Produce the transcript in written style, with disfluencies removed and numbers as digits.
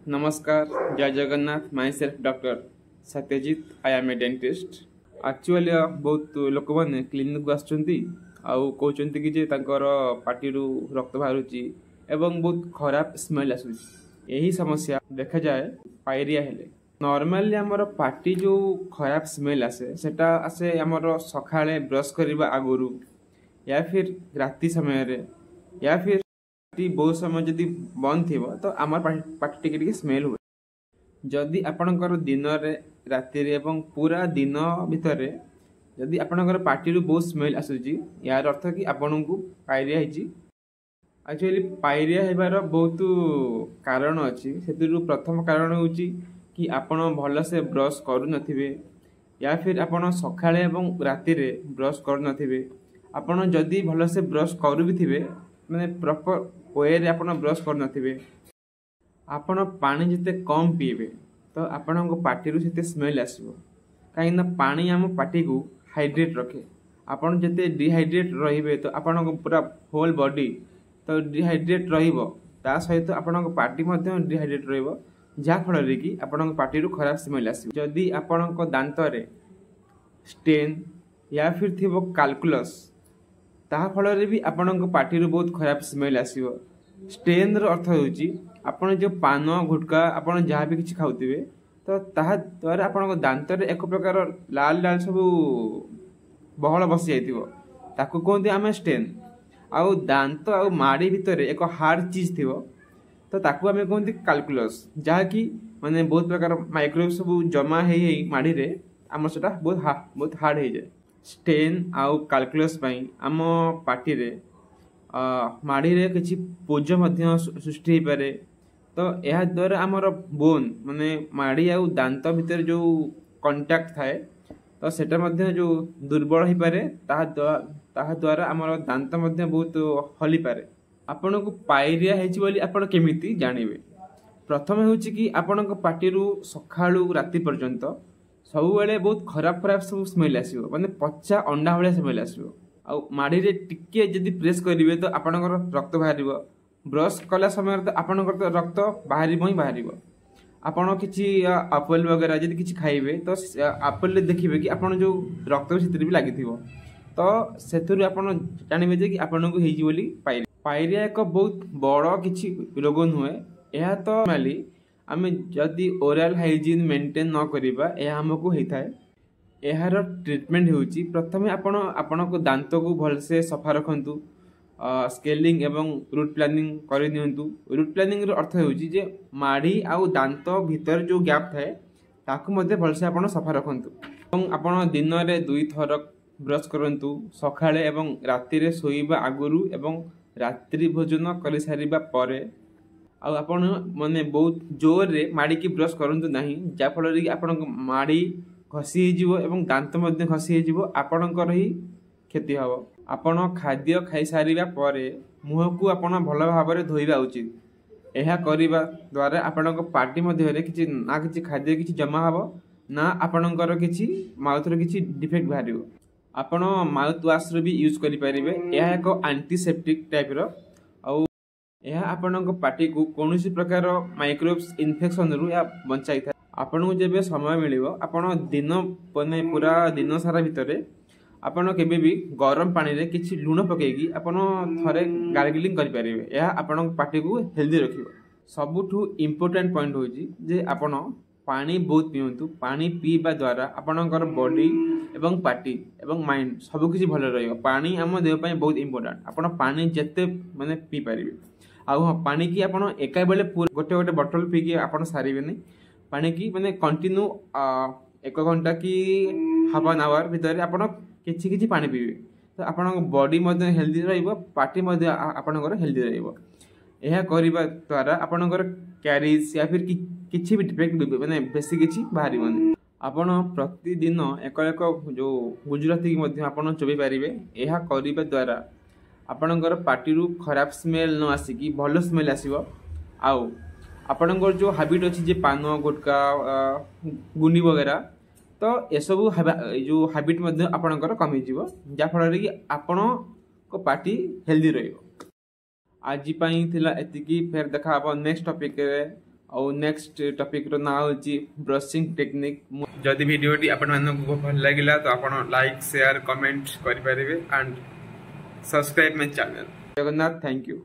नमस्कार, जय Jagannath. Myself doctor Satyajit, I am a dentist. Actually बहुत लोक मैंने क्लिनिक को आसुँच कि जे तांकर पार्टी रक्त बाहर एवं बहुत खराब स्मेल आसूची। यही समस्या देखा जाए पायरिया हेले। नॉर्मली आमर पार्टी जो खराब स्मेल आसे सेटा आसे आमर सकाळे ब्रश करबा आगुरु या फिर राति समय रे या फिर बहुत समय जदि बंद थी तो आम पार्टी टिके स्मेल हुए। जदि आपणकर दिन राति एवं पूरा दिन भितर जदि आपणकर पार्टी बहुत स्मेल आसूची यार अर्थ कि आपण को पायरिया होती। एक्चुअली पायरिया होबार बहुत कारण अच्छी। से प्रथम कारण हूँ कि आपण भल से ब्रश करू नथिबे या फिर आपण सकाळे एवं राति ब्रश करू नथिबे। आपण जदि भल से ब्रश करू भी थिबे माने प्रॉपर वे रे आपण ब्रश कर नथिबे, आपण पानी जिते कम पीबे तो आपण पार्टी से स्मेल आसो। कहीं पानी आम पार्टी को हाइड्रेट रखे। आपण जिते डिहाइड्रेट रहिबे तो आपण पूरा होल बॉडी तो डिहाइड्रेट रहिबो, ता सहित आपण पार्टी मध्य डिहाइड्रेट रहिबो, जा फल कि आपण पार्टी खराब स्मेल आसो। जदि आपण दांत रे स्टेन या फिर थिबो कैलकुलस ताहा फल भी आपण पार्टी बहुत खराब स्मेल आसो। स्टेन अर्थ होची आपण जो पान गुटका आपण जहाँ भी किसी खाऊे तो ताहा द्वारा आपण दांत रे एक प्रकार लाल लाल सब बहल बसी जाइथिबो ताकू कहते आम स्टेन। आउ दांत आउ माड़ी भितर एक हार्ड चीज थी तो ताकू आम कहते कैलकुलस, जहाँकि माने बहुत प्रकार माइक्रोब सब जमा है माड़ी रे आम सेटा बहुत हार्ड हो जाए। स्टेन आउ कैलकुलस आम पार्टी रे माड़ी रे किसी पोज सृष्टि हो पारे। तो यह द्वारा आमर बोन माने माड़ी आउ दांत भितर जो कंटाक्ट थाए तो सेटा मध्य जो दुर्बल हो पारे ताहा द्वारा आमर दांत मध्य बहुत हली पारे। आपण को पायरिया हेची बोली आपण केमिति जानिबे? प्रथम होची कि आपण पार्टी सकाळू राति पर्यंत सब बेले बहुत खराब खराब सब स्मेल आसो, माने पचा अंडा भाया स्मेल आसो। आ माड़ी रे टिके जदि प्रेस करेंगे तो आपणकर रक्त बाहर। ब्रश कला समय तो आपणकर तो रक्त बाहर ही बाहर। आपण किसी एप्पल वगैरह जदि किसी खाइबे तो एप्पल देखिए कि आपन जो रक्त भी लगी तो से आपन जानवे कि आपन को होई बोली पायरिया। पायरिया एक बहुत बड़ किसी रोग नुहे। यह तो माली आम जदि ओराल हाइजीन मेंटेन न करिबा यह हमको होता है। यार ट्रिटमेंट होची प्रथमे आपण को दांत को भल से सफा रखंतु, स्केलिंग एवं रूट प्लानिंग कर दिंतु। रूट प्लानिंग रो अर्थ होची जे माड़ी आउ दांत भीतर जो गैप थाए ताकू मध्य भल से आपण सफा रखंतु। एवं आपण दिन रे 2 थर ब्रश करंतु, सकाळे एवं राति रे सोइबा आगुरु एवं रात्रि भोजन कर सारिबा परे। आउ आपण माने बहुत जोर रे माड़ी की ब्रश करंतु नाही, जा फल रे आपण माड़ी घसी हो एवं दांत मध्य घसी हो आपणकर ही क्षति हम। आपण खाद्य खाई सारिबा परे मुह को आपण भल भाव में धोइबा उचित। यह करने द्वारा आपण पार्टी मध्य किसी ना किसी खाद्य किसी जमा हम ना आपणकर किसी माउथ रो किसी डिफेक्ट बाहर। आपण माउथ वाश भी यूज करि परिबे। यह एक एंटीसेप्टिक टाइप रो आउ यह आपण पार्टी को कौन प्रकार माइक्रोब्स इन्फेक्शन रु या बचाई था। आपन को जब समय मिलिबो आपण दिन माने पूरा दिन सारा भितर आपण केबे भी गरम पानी रे किछि लूण पकेगी आपण थरे गार्गलिंग करि परिबे। यह आपण पार्टी को हेल्दी रखिबो। सबुठु इम्पोर्टेंट पॉइंट होची जे आपण पानी बहुत पियंतु। पानी पीबा द्वारा आपणकर बॉडी एवं पार्टी एवं माइंड सब किछि भल रहइबो। पानी हम देह पय बहुत इम्पोर्टेंट। आपण पानी जत्ते माने पी परिबे। आउ हां पानी की आपण एका बेले गोटे गोटे बोतल पी के आपण सारिबे नै। पानी की माने कंटिन्यू 1 घंटा की हाफ एन आवर भितर आपण किछि किछि पानी पीबे तो आपण बॉडी मध्य हेल्दी रहइबो, पार्टी मध्य आपणकर हेल्दी रहइबो। यह करबा द्वारा आपणकर कैरीज या फिर किछि भी डिफेक्ट माने बेसी किछि बाहरिबोनी। आपण प्रतिदिन एक एक जो गुजराती मध्य आपण चोबी पारिबे। यह करबा द्वारा आपणकर पार्टी खराब स्मेल न आसिकी भल स्मेल आसीबो। आउ आपणकर जो हैबिट अच्छी जे पान गुटका गुंडी वगैरह तो ये सब जो हैबिट मध्य आपणकर कमी जीवो, जा फल कि आपण को पार्टी हेल्दी रहिबो। आज थिला एतिकी, फेर देखा नेक्स्ट टॉपिक रे। और नेक्स्ट टॉपिक रो ना होची ब्रशिंग टेक्निक। जदि वीडियोटी आपण मानक भल लागिला तो आपण लाइक शेयर कमेंट करि परिबे and subscribe my channel. Jagannath, thank you.